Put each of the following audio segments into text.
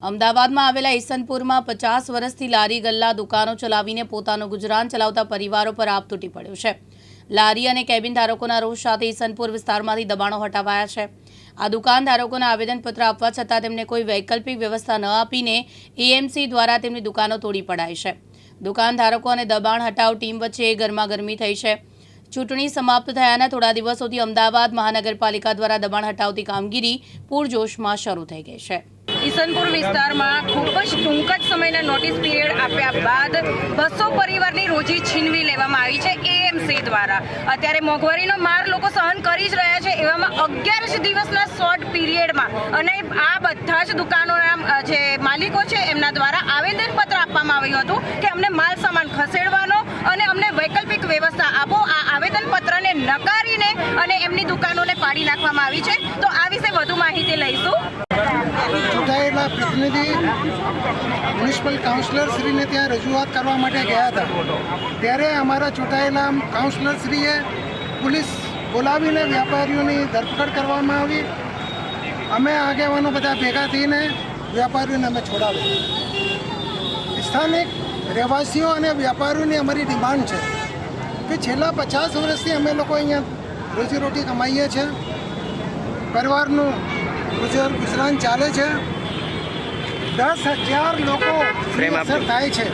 અમદાવાદમાં આવેલા ઈસનપુરમાં 50 વર્ષથી લારી ગલ્લા દુકાનો ચલાવીને પોતાનું ગુજરાન ચલાવતા પરિવારો પર આપ તૂટી પડ્યો છે। લારી અને કેબિન ધારકોના રોષ સાથે ઈસનપુર વિસ્તારમાંથી દબાણો હટાવાયા છે। આ દુકાનધારકોને આવેદનપત્ર આપવા છતાં તેમને કોઈ વૈકલ્પિક વ્યવસ્થા ન આપીને એએમસી દ્વારા તેમની દુકાનો તોડી પડાઈ છે। દુકાનધારકો અને દબાણ હટાવ ટીમ વચ્ચે ગરમાગરમી થઈ છે। ચૂંટણી સમાપ્ત થયાના થોડા દિવસોથી અમદાવાદ મહાનગરપાલિકા દ્વારા દબાણ હટાવતી કામગીરી પૂરજોશમાં શરૂ થઈ ગઈ છે। ઈસનપુર વિસ્તારમાં ખૂબ જ ટૂંક જ સમયના નોટિસ પીરિયડ આપ્યા બાદ 200 પરિવારની રોજી છીનવી લેવામાં આવી છે એએમસી દ્વારા। અત્યારે મોંઘવારીનો માર લોકો સહન કરી જ રહ્યા છે, એવામાં 11 જ દિવસના શોર્ટ પીરિયડમાં અને આ બધા જ દુકાનોના જે માલિકો છે એમના દ્વારા આવેદનપત્ર આપવામાં આવ્યું હતું કે અમને માલ સામાન ખસેડવાનો અને અમને વૈકલ્પિક વ્યવસ્થા આપો। આ આવેદનપત્રને નકારીને અને એમની દુકાનોને પાડી નાખવામાં આવી છે। તો આ વિશે વધુ માહિતી લઈશું। ચૂંટાયેલા પ્રતિનિધિ મ્યુનિસિપલ કાઉન્સિલર શ્રીને ત્યાં રજૂઆત કરવા માટે ગયા હતા, ત્યારે અમારા ચૂંટાયેલા કાઉન્સિલર શ્રીએ પોલીસ બોલાવીને વ્યાપારીઓની ધરપકડ કરવામાં આવી। અમે આગેવાનો બધા ભેગા થઈને વ્યાપારીઓને અમે છોડાવ્યા। સ્થાનિક રહેવાસીઓ અને વ્યાપારીઓની અમારી ડિમાન્ડ છે કે છેલ્લા 50 વર્ષથી અમે લોકો અહીંયા રોજીરોટી કમાઈએ છીએ, પરિવારનું ગુજરાન ચાલે છે। 10,000 લોકો અસર થાય છે।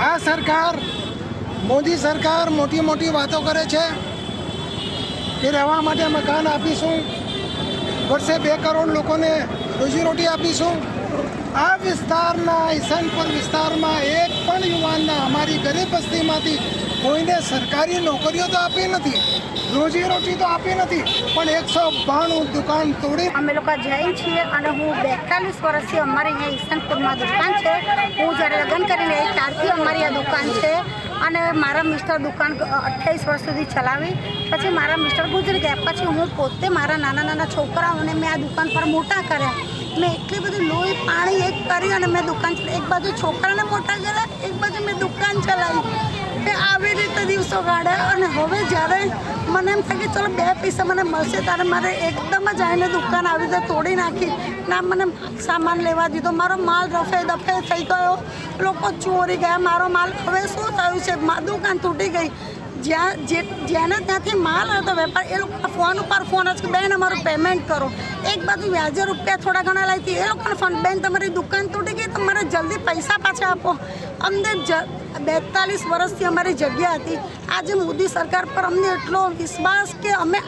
આ સરકાર, મોદી સરકાર મોટી મોટી વાતો કરે છે કે રહેવા માટે મકાન આપીશું, વર્ષે 2 કરોડ લોકોને રોજીરોટી આપીશું। આ વિસ્તારના ઈસનપુર વિસ્તારમાં એક પણ યુવાનના અમારી ગરીબ વસ્તીમાંથી કોઈને સરકારી નોકરીઓ તો આપી નથી, રોજીરોટી તો આપી નથી, પણ 192 દુકાન તોડી। અમે લોકો જૈન છીએ અને હું 42 વર્ષથી અમારે અહીંયા ઈસનપુરમાં દુકાન છે। હું જ્યારે લગ્ન કરીને ત્યારથી અમારી આ દુકાન છે અને મારા મિસ્ટર દુકાન 28 વર્ષ સુધી ચલાવી। પછી મારા મિસ્ટર ગુજરી ગયા, પછી હું પોતે મારા નાના નાના છોકરાઓને મેં આ દુકાન પર મોટા કર્યા। મેં એટલી બધી લોહી પાણી એક કરી અને મેં દુકાન એક બાજુ છોકરાને મોટા કર્યા, એક બાજુ મેં દુકાન ચલાવી। મેં આવી રીતે દિવસો કાઢ્યા અને હવે જ્યારે મને એમ થાય કે ચલો 2 પૈસા મને મળશે, ત્યારે મારે એકદમ જ આવીને દુકાન આવી રીતે તોડી નાખી। ના મને સામાન લેવા દીધો, મારો માલ રફે દફે થઈ ગયો, લોકો ચોરી ગયા મારો માલ। હવે શું થયું છે, દુકાન તૂટી ગઈ। જેને ત્યાંથી માલ હતો વેપાર, એ લોકો ફોન ઉપર ફોન જ કે બેન અમારું પેમેન્ટ કરો। એક બાજુ વ્યાજે રૂપિયા થોડા ઘણા લાવી, એ લોકોને ફોન, બેન તમારી દુકાન તૂટી ગઈ, તમારે જલ્દી પૈસા પાછા આપો। અમને 42 વર્ષથી અમારી જગ્યા હતી। આજે મોદી સરકાર પર અમને એટલો વિશ્વાસ કે અમે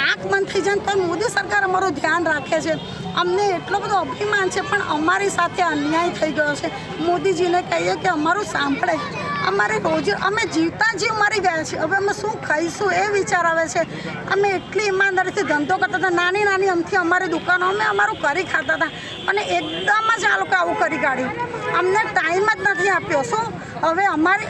આંખ બંધ થઈ જાય તો મોદી સરકાર અમારું ધ્યાન રાખે છે। અમને એટલો બધો અભિમાન છે, પણ અમારી સાથે અન્યાય થઈ ગયો છે। મોદીજીને કહીએ કે અમારું સાંભળે। અમારે રોજ અમે જીવતા જીવ મરી ગયા છીએ, હવે અમે શું ખાઈશું એ વિચાર આવે છે। અમે એટલી ઈમાનદારીથી ધંધો કરતા હતા, નાની નાની અમથી અમારી દુકાનો અમે અમારું કરી ખાતા હતા અને એકદમ જ આ લોકો આવું કરી કાઢ્યું। અમને ટાઈમ જ નથી આપ્યો। શું હવે અમારે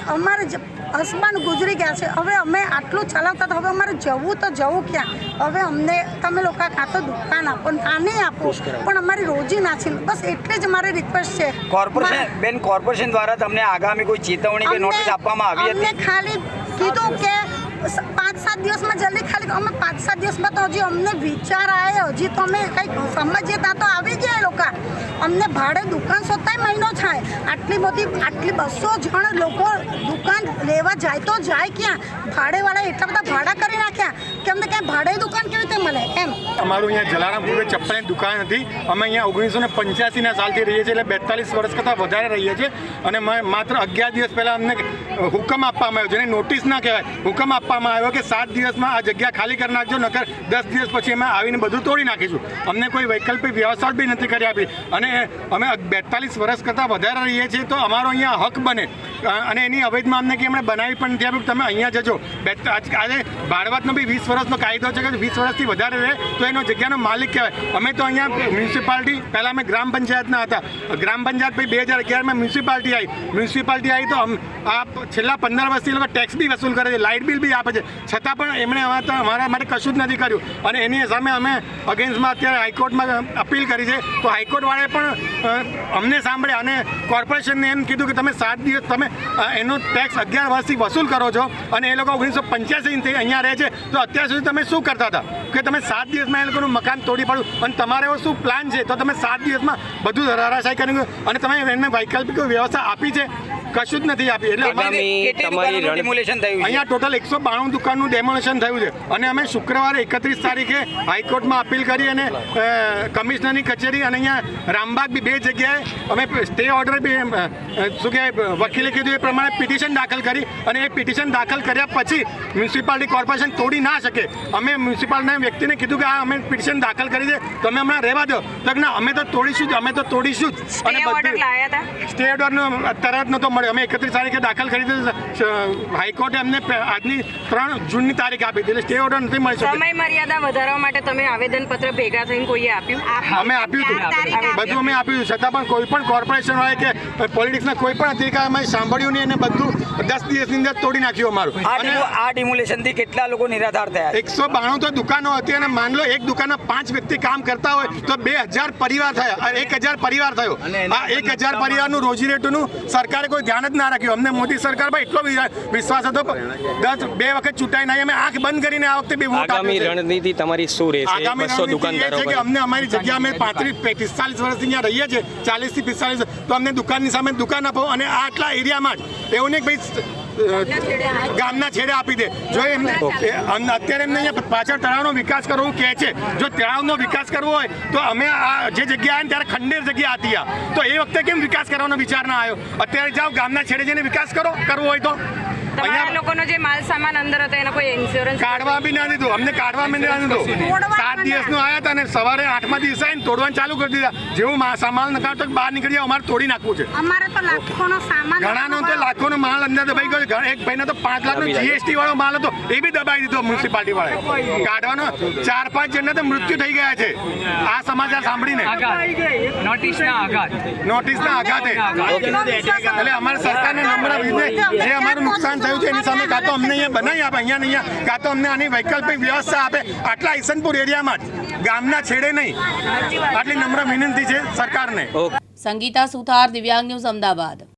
હસબન્ડ ગુજરી ગયા છે, હવે અમે આટલું ચલાવતા હતા, હવે અમારે જવું તો જવું ક્યાં? હવે અમને તમે લોકો કાં તો દુકાન આપો, નાની આપો, પણ અમારી રોજી ના છે। બસ એટલી જ મારી રિક્વેસ્ટ છે। કોર્પોરેશન દ્વારા તમને આગામી કોઈ ચેતવણી કે નોટિસ આપવામાં આવી હતી? અમને ખાલી કીધું કે 5-7 દિવસમાં જલ્દી, ખાલી અમે 5-7 દિવસમાં તો હજી અમને વિચાર આવે, હજી તો અમે કંઈક સમજીએ ત્યાં તો આવી ગયા એ લોકો। અમને ભાડે દુકાન શોધતાય મહિનો થાય। આટલી 200 જણ લોકો દુકાન લેવા જાય તો જાય ક્યાં? ભાડેવાળા એટલા બધા ભાડા કરી નાખ્યા કે અમને ક્યાંય ભાડે દુકાન કેવી રીતે મળે એમ। અમારું અહીંયા જલારામ પૂર્વે ચપ્પલની દુકાન હતી। અમે અહીંયા 1985ના સાલથી રહીએ છીએ, એટલે 42 વર્ષ કરતાં વધારે રહીએ છીએ। અને માત્ર 11 દિવસ પહેલાં અમને હુકમ આપવામાં આવ્યો, જેને નોટિસ ના કહેવાય, હુકમ આપવામાં આવ્યો કે 7 દિવસમાં આ જગ્યા ખાલી કરી નાખજો, નકર 10 દિવસ પછી અમે આવીને બધું તોડી નાખીશું। અમને કોઈ વૈકલ્પિક વ્યવસ્થા બી નથી કરી આપી અને અમે 42 વર્ષ કરતાં વધારે રહીએ છીએ, તો અમારો અહીંયા હક બને। અને એની અવૈધમાં અમને કે એમણે બનાવી પણ નથી આપ્યું, તમે અહીંયા જજો। આજે ભાડવતનો બી 20 વર્ષનો કાયદો છે કે 20 વર્ષથી વધારે રહે તો એનો જગ્યાનો માલિક કહેવાય। અમે તો અહીંયા મ્યુનિસિપાલિટી, પહેલાં અમે ગ્રામ પંચાયતના હતા, ગ્રામ પંચાયત પછી 2011માં મ્યુનિસિપાલિટી આવી તો આ છેલ્લા 15 વર્ષથી લોકો ટેક્સ બી વસૂલ કરે છે, લાઇટ બિલ બી આપે છે, છતાં પણ એમણે અમારા માટે કશું જ નથી કર્યું। અને એની સામે અમે અગેન્સ્ટમાં અત્યારે હાઈકોર્ટમાં અપીલ કરી છે, તો હાઈકોર્ટવાળાએ પણ અમને સાંભળ્યા અને કોર્પોરેશનને એમ કીધું કે તમે 7 દિવસ તમે એનો ટેક્સ 11 વર્ષથી વસૂલ કરો છો અને એ લોકો 1985થી અહીંયા રહે છે, તો અત્યાર સુધી તમે શું કરતા હતા કે તમે 7 દિવસમાં એ લોકોનું મકાન તોડી પાડ્યું અને તમારે એવો શું પ્લાન છે? તો તમે 7 દિવસમાં બધું ધરાશાયી કર્યું અને તમે એને વૈકલ્પિક વ્યવસ્થા આપી છે? કશું જ નથી આપી. એટલે કેટલી દુકાનોનું demolition થયું છે? અહીંયા ટોટલ 192 દુકાનનું ડેમોલેશન થયું છે અને અમે શુક્રવારે 31 તારીખે હાઈકોર્ટમાં અપીલ કરી અને કમિશનરની કચેરી અને અહીંયા રામબાગ બી 2 જગ્યાએ અમે સ્ટે ઓર્ડર બી શું કહેવાય વકીલે કીધું એ પ્રમાણે પિટિશન દાખલ કરી અને એ પિટિશન દાખલ કર્યા પછી મ્યુનિસિપાલિટી કોર્પોરેશન તોડી ના શકે. અમે મ્યુનિસિપાલિટીના વ્યક્તિને કીધું કે આ અમે પિટિશન દાખલ કરી છે, તમે હમણાં રહેવા દો. તો ના, અમે તો તોડીશું જ, અમે તો તોડીશું જ. સ્ટે ઓર્ડર લાયા હતા? સ્ટે ઓર્ડરનો તરત નહોતો મળ્યો. અમે 31 તારીખે દાખલ કરી દીધું. હાઈકોર્ટે અમને આજની 3 જૂનની તારીખ આપી એટલે સ્ટે ઓર્ડર નથી મળી શકે. સમય મર્યાદા વધારવા માટે તમે આવેદનપત્ર ભેગા થઈને કોઈએ આપ્યું? અમે આપ્યું હતું, બધું અમે આપ્યું, છતાં પણ કોઈ પણ કોર્પોરેશન વાળા કે પોલિટિક્સના કોઈ પણ અધિકાર અમે સાંભળ્યું નહીં અને બધું 10 દિવસની અંદર તોડી નાખ્યું અમારું. અને આ ડિમોલેશનથી કેટલા લોકો નિરાધાર થયા? 192 તો દુકાનો હતી અને માન લો એક દુકાનમાં 5 વ્યક્તિ કામ કરતા હોય તો 2000 પરિવાર થયા, 1000 પરિવાર થયો. આ 1000 પરિવારનું રોજીરેટુનું સરકારે કોઈ ધ્યાન જ ના રાખ્યું. અમને મોદી સરકાર પર એટલો વિશ્વાસ હતો, 2 વખત ચૂંટાઈ નહીં, અમે આંખ બંધ કરીને આ વખતે બી વોટ આગામી આપ્યો છે. રણનીતિ તમારી શું રહેશે? આગામી 200 રણનીતિ એ દુકાનદારો છે કે અમને અમારી જગ્યા અમે 45 વર્ષથી અહીંયા રહીએ છીએ, 40 થી 45, તો અમને દુકાનની સામે દુકાન આપો અને આટલા એરિયામાં જ એવું નહીં ભાઈ ગામના છેડે આપી દે. જો એમને અત્યારે એમને અહીંયા પાછળ તળાવનો વિકાસ કરવો કહે છે, જો તળાવનો વિકાસ કરવો હોય તો અમે આ જે જગ્યા આવે ત્યારે ખંડેર જગ્યા હતી આ, તો એ વખતે કેમ વિકાસ કરવાનો વિચાર ના આવ્યો? અત્યારે જાઓ ગામના છેડે જઈને વિકાસ કરો, કરવો હોય તો. તમારા લોકોનો જે માલ સામાન અંદર હતો એનો કોઈ ઇન્સ્યોરન્સ? કાઢવા બી ના દીધું, અમને કાઢવા બી ના દીધું. 7 દિવસનું આવ્યા હતા અને સવારે 8મા દિવસે આવીને તોડવાનું ચાલુ કરી દીધા. જેવું સામાન નકારતો બહાર નીકળી જાય અમારે તોડી નાખવું છે. અમારે તો લાખોનો સામાન, ઘણાનો તો લાખોનો માલ અંદર દબાઈ ગયો. એક ભાઈનો તો 5 લાખનો GST વાળો માલ હતો, એ બી દબાઈ દીધો મ્યુનિસિપાલિટી વાળાએ. કાઢવાનો 4-5 જણના તો મૃત્યુ થઈ ગયા છે આ સમાચાર સાંભળીને. નોટિસના આઘાતે. એટલે અમારી સરકારને નમ્ર વિનંતી, જે અમારું નુકસાન થયું છે એની સામે કાં તો અમને અહીંયા બનાવી આપે, અહીંયા નહીં, કાં તો અમને આની વૈકલ્પિક વ્યવસ્થા આપે આટલા ઈસનપુર એરિયામાં જ, ગામના છેડે નહીં. આટલી નમ્ર વિનંતી છે સરકારને. સંગીતા સુથાર, દિવ્યાંગ ન્યૂઝ, અમદાવાદ.